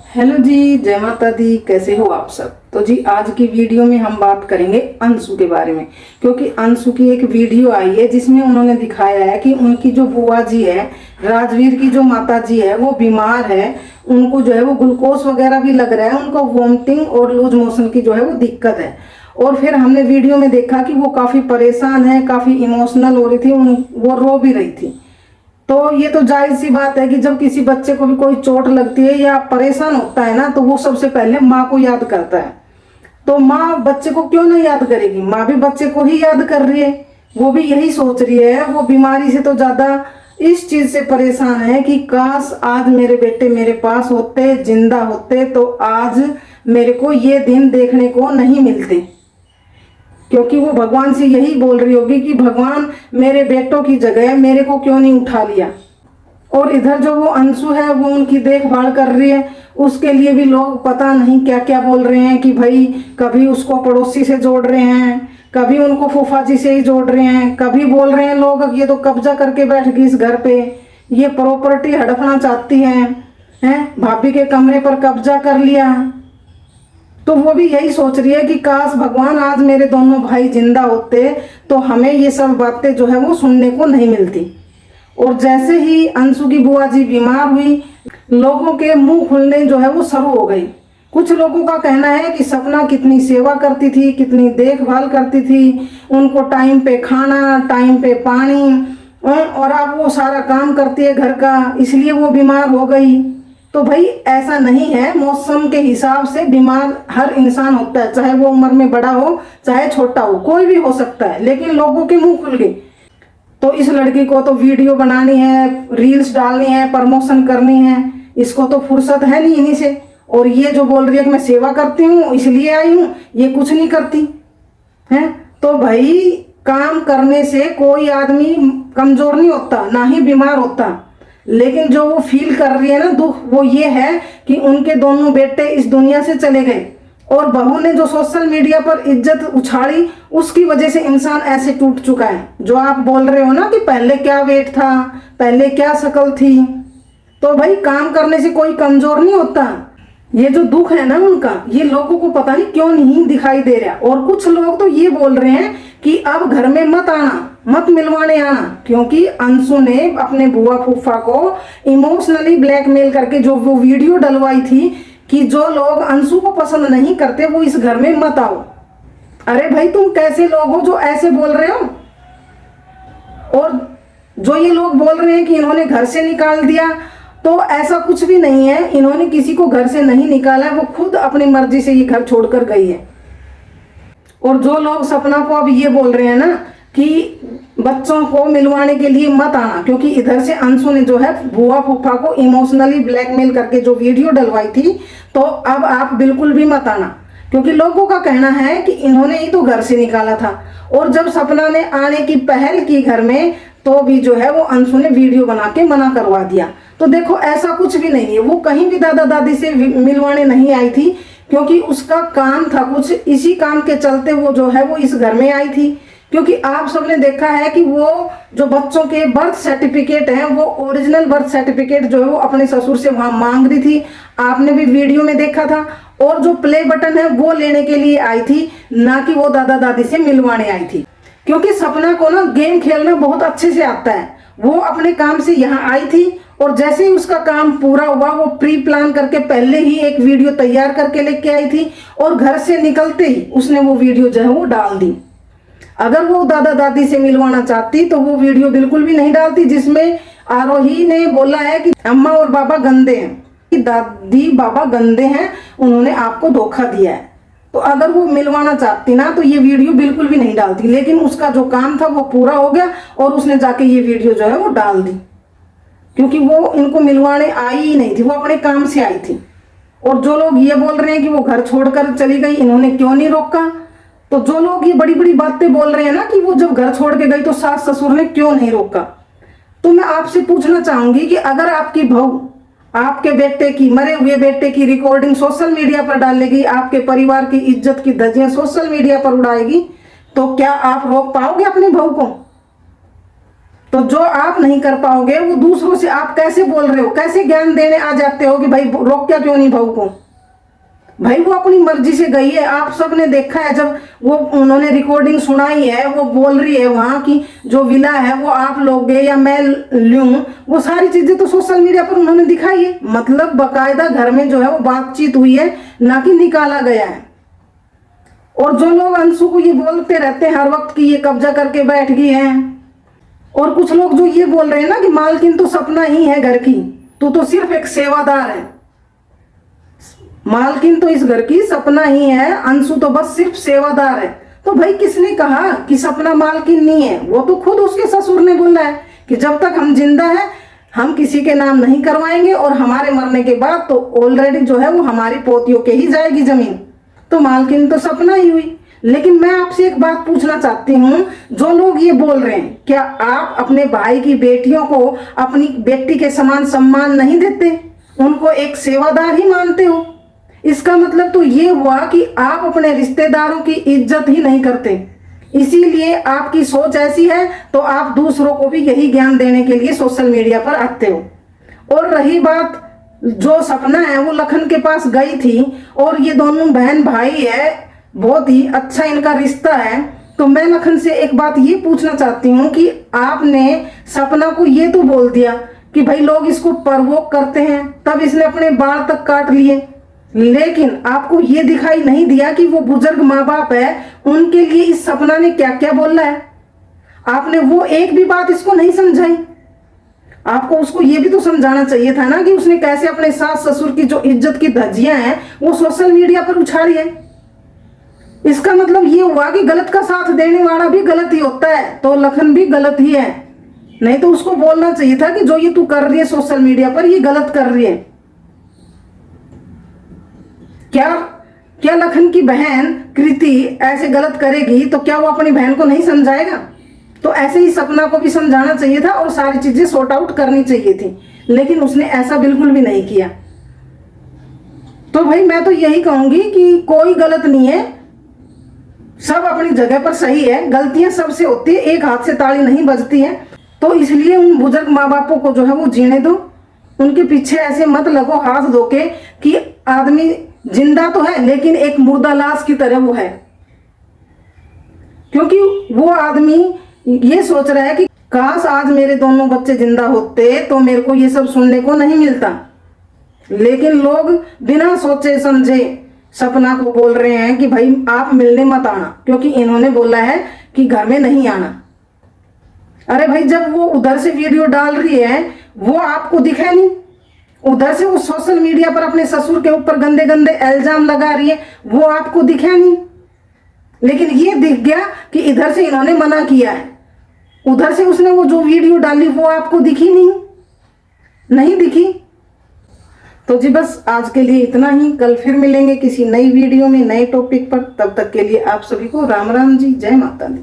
Hello जी, जय माता दी। कैसे हो आप सब। तो जी आज की वीडियो में हम बात करेंगे अंशु के बारे में, क्योंकि अंशु की एक वीडियो आई है जिसमें उन्होंने दिखाया है कि उनकी जो बुआ जी है, राजवीर की जो माता जी है, वो बीमार है। उनको जो है वो ग्लूकोज वगैरह भी लग रहा है, उनको वॉमिटिंग और लूज मोशन की जो है वो दिक्कत है। और फिर हमने वीडियो में देखा कि वो काफ़ी परेशान है, काफ़ी इमोशनल हो रही थी, वो रो भी रही थी। तो ये तो जायज सी बात है कि जब किसी बच्चे को भी कोई चोट लगती है या परेशान होता है ना, तो वो सबसे पहले माँ को याद करता है। तो माँ बच्चे को क्यों नहीं याद करेगी, माँ भी बच्चे को ही याद कर रही है। वो भी यही सोच रही है, वो बीमारी से तो ज्यादा इस चीज से परेशान है कि काश आज मेरे बेटे मेरे पास होते, जिंदा होते, तो आज मेरे को ये दिन देखने को नहीं मिलते। क्योंकि वो भगवान से यही बोल रही होगी कि भगवान मेरे बेटों की जगह मेरे को क्यों नहीं उठा लिया। और इधर जो वो अंशु है वो उनकी देखभाल कर रही है, उसके लिए भी लोग पता नहीं क्या क्या बोल रहे हैं कि भाई कभी उसको पड़ोसी से जोड़ रहे हैं, कभी उनको फूफा जी से ही जोड़ रहे हैं, कभी बोल रहे हैं लोग ये तो कब्जा करके बैठ गई इस घर पे, ये प्रॉपर्टी हड़पना चाहती है, भाभी के कमरे पर कब्जा कर लिया। तो वो भी यही सोच रही है कि काश भगवान आज मेरे दोनों भाई जिंदा होते तो हमें ये सब बातें जो है वो सुनने को नहीं मिलती। और जैसे ही अंशु की बुआ जी बीमार हुई, लोगों के मुंह खुलने जो है वो शुरू हो गई। कुछ लोगों का कहना है कि सपना कितनी सेवा करती थी, कितनी देखभाल करती थी, उनको टाइम पे खाना, टाइम पे पानी, और अब वो सारा काम करती है घर का, इसलिए वो बीमार हो गई। तो भाई ऐसा नहीं है, मौसम के हिसाब से बीमार हर इंसान होता है, चाहे वो उम्र में बड़ा हो चाहे छोटा हो, कोई भी हो सकता है। लेकिन लोगों के मुंह खुल गए। तो इस लड़की को तो वीडियो बनानी है, रील्स डालनी है, प्रमोशन करनी है, इसको तो फुर्सत है नहीं इन्हीं से। और ये जो बोल रही है कि मैं सेवा करती हूँ इसलिए आई हूँ, ये कुछ नहीं करती है। तो भाई काम करने से कोई आदमी कमजोर नहीं होता, ना ही बीमार होता। लेकिन जो वो फील कर रही है ना दुख, वो ये है कि उनके दोनों बेटे इस दुनिया से चले गए, और बहू ने जो सोशल मीडिया पर इज्जत उछाली उसकी वजह से इंसान ऐसे टूट चुका है। जो आप बोल रहे हो ना कि पहले क्या वेट था, पहले क्या शक्ल थी, तो भाई काम करने से कोई कमजोर नहीं होता। ये जो दुख है ना उनका, ये लोगों को पता नहीं क्यों नहीं दिखाई दे रहा। और कुछ लोग तो ये बोल रहे हैं कि अब घर में मत आना, मत मिलवाने आना, क्योंकि अंशु ने अपने बुआ फूफा को इमोशनली ब्लैकमेल करके जो वो वीडियो डलवाई थी कि जो लोग अंशु को पसंद नहीं करते वो इस घर में मत आओ। अरे भाई तुम कैसे लोग हो जो ऐसे बोल रहे हो। और जो ये लोग बोल रहे हैं कि इन्होंने घर से निकाल दिया, तो ऐसा कुछ भी नहीं है, इन्होंने किसी को घर से नहीं निकाला, वो खुद अपनी मर्जी से ये घर छोड़कर गई है। और जो लोग सपना को अब ये बोल रहे हैं ना कि बच्चों को मिलवाने के लिए मत आना, क्योंकि इधर से अंशु ने जो है बुआ फूफा को इमोशनली ब्लैकमेल करके जो वीडियो डलवाई थी, तो अब आप बिल्कुल भी मत आना, क्योंकि लोगों का कहना है कि इन्होंने ही तो घर से निकाला था। और जब सपना ने आने की पहल की घर में, तो भी जो है वो अंशु ने वीडियो बना के मना करवा दिया। तो देखो ऐसा कुछ भी नहीं है, वो कहीं भी दादा दादी से मिलवाने नहीं आई थी, क्योंकि उसका काम था कुछ, इसी काम के चलते वो जो है वो इस घर में आई थी। क्योंकि आप सबने देखा है कि वो जो बच्चों के बर्थ सर्टिफिकेट हैं, वो ओरिजिनल बर्थ सर्टिफिकेट जो है वो अपने ससुर से वहां मांग रही थी, आपने भी वीडियो में देखा था। और जो प्ले बटन है वो लेने के लिए आई थी, ना कि वो दादा दादी से मिलवाने आई थी। क्योंकि सपना को ना गेम खेलना बहुत अच्छे से आता है, वो अपने काम से यहाँ आई थी, और जैसे ही उसका काम पूरा हुआ वो प्री प्लान करके पहले ही एक वीडियो तैयार करके लेके आई थी, और घर से निकलते ही उसने वो वीडियो जो है वो डाल दी। अगर वो दादा दादी से मिलवाना चाहती तो वो वीडियो बिल्कुल भी नहीं डालती, जिसमें आरोही ने बोला है कि अम्मा और बाबा गंदे हैं, कि दादी बाबा गंदे हैं, उन्होंने आपको धोखा दिया है। तो अगर वो मिलवाना चाहती ना तो ये वीडियो बिल्कुल भी नहीं डालती। लेकिन उसका जो काम था वो पूरा हो गया, और उसने जाके ये वीडियो जो है वो डाल दी, क्योंकि वो इनको मिलवाने आई ही नहीं थी, वो अपने काम से आई थी। और जो लोग ये बोल रहे हैं कि वो घर छोड़कर चली गई, इन्होंने क्यों नहीं रोका, तो जो लोग ये बड़ी बड़ी बातें बोल रहे हैं ना कि वो जब घर छोड़ के गई तो सास ससुर ने क्यों नहीं रोका, तो मैं आपसे पूछना चाहूंगी कि अगर आपकी बहू आपके बेटे की, मरे हुए बेटे की रिकॉर्डिंग सोशल मीडिया पर डालेगी, आपके परिवार की इज्जत की धज्जियां सोशल मीडिया पर उड़ाएगी, तो क्या आप रोक पाओगे अपनी बहू को? तो जो आप नहीं कर पाओगे वो दूसरों से आप कैसे बोल रहे हो, कैसे ज्ञान देने आ जाते हो कि भाई रोक क्या क्यों नहीं बहू को। भाई वो अपनी मर्जी से गई है, आप सबने देखा है जब वो उन्होंने रिकॉर्डिंग सुनाई है, वो बोल रही है वहां की जो विला है वो आप लोगे या मैं लूं, वो सारी चीजें तो सोशल मीडिया पर उन्होंने दिखाई है। मतलब बकायदा घर में जो है वो बातचीत हुई है, ना कि निकाला गया है। और जो लोग अंशु को ये बोलते रहते हैं हर वक्त कि ये कब्जा करके बैठ गई है, और कुछ लोग जो ये बोल रहे हैं ना कि मालकिन तो सपना ही है घर की, तू तो सिर्फ एक सेवादार है, मालकिन तो इस घर की सपना ही है, अंशु तो बस सिर्फ सेवादार है। तो भाई किसने कहा कि सपना मालकिन नहीं है? वो तो खुद उसके ससुर ने बोला है कि जब तक हम जिंदा हैं हम किसी के नाम नहीं करवाएंगे, और हमारे मरने के बाद तो ऑलरेडी जो है वो हमारी पोतियों के ही जाएगी जमीन। तो मालकिन तो सपना ही हुई। लेकिन मैं आपसे एक बात पूछना चाहती हूँ, जो लोग ये बोल रहे हैं, क्या आप अपने भाई की बेटियों को अपनी बेटी के समान सम्मान नहीं देते, उनको एक सेवादार ही मानते हो? इसका मतलब तो ये हुआ कि आप अपने रिश्तेदारों की इज्जत ही नहीं करते, इसीलिए आपकी सोच ऐसी है, तो आप दूसरों को भी यही ज्ञान देने के लिए सोशल मीडिया पर आते हो। और रही बात जो सपना है, वो लखन के पास गई थी, और ये दोनों बहन भाई है, बहुत ही अच्छा इनका रिश्ता है। तो मैं लखन से एक बात ये पूछना चाहती हूँ कि आपने सपना को ये तो बोल दिया कि भाई लोग इसको परवोक करते हैं, तब इसने अपने बाल तक काट लिए, लेकिन आपको ये दिखाई नहीं दिया कि वो बुजुर्ग माँ बाप है, उनके लिए इस सपना ने क्या क्या बोला है। आपने वो एक भी बात इसको नहीं समझाई। आपको उसको ये भी तो समझाना चाहिए था ना कि उसने कैसे अपने सास ससुर की जो इज्जत की धज्जियां हैं वो सोशल मीडिया पर उछाली है। इसका मतलब ये हुआ कि गलत का साथ देने वाला भी गलत ही होता है, तो लखन भी गलत ही है। नहीं तो उसको बोलना चाहिए था कि जो ये तू कर रही है सोशल मीडिया पर, ये गलत कर रही है। क्या लखन की बहन कृति ऐसे गलत करेगी तो क्या वो अपनी बहन को नहीं समझाएगा? तो ऐसे ही सपना को भी समझाना चाहिए था और सारी चीजें सॉर्ट आउट करनी चाहिए थी, लेकिन उसने ऐसा बिल्कुल भी नहीं किया। तो भाई मैं तो यही कहूंगी कि कोई गलत नहीं है, सब अपनी जगह पर सही है, गलतियां सबसे होती है, एक हाथ से ताली नहीं बजती है। तो इसलिए उन बुजुर्ग माँ बापों को जो है वो जीने दो, उनके पीछे ऐसे मत लगो हाथ धो के कि आदमी जिंदा तो है लेकिन एक मुर्दा लाश की तरह वो है, क्योंकि वो आदमी ये सोच रहा है कि काश आज मेरे दोनों बच्चे जिंदा होते तो मेरे को ये सब सुनने को नहीं मिलता। लेकिन लोग बिना सोचे समझे सपना को बोल रहे हैं कि भाई आप मिलने मत आना, क्योंकि इन्होंने बोला है कि घर में नहीं आना। अरे भाई जब वो उधर से वीडियो डाल रही है वो आपको दिखा नहीं, उधर से वो सोशल मीडिया पर अपने ससुर के ऊपर गंदे गंदे इल्जाम लगा रही है, वो आपको दिखा नहीं। लेकिन ये दिख गया कि इधर से इन्होंने मना किया है, उधर से उसने वो जो वीडियो डाली वो आपको दिखी नहीं दिखी। तो जी बस आज के लिए इतना ही, कल फिर मिलेंगे किसी नई वीडियो में नए टॉपिक पर। तब तक के लिए आप सभी को राम राम जी, जय माता दी।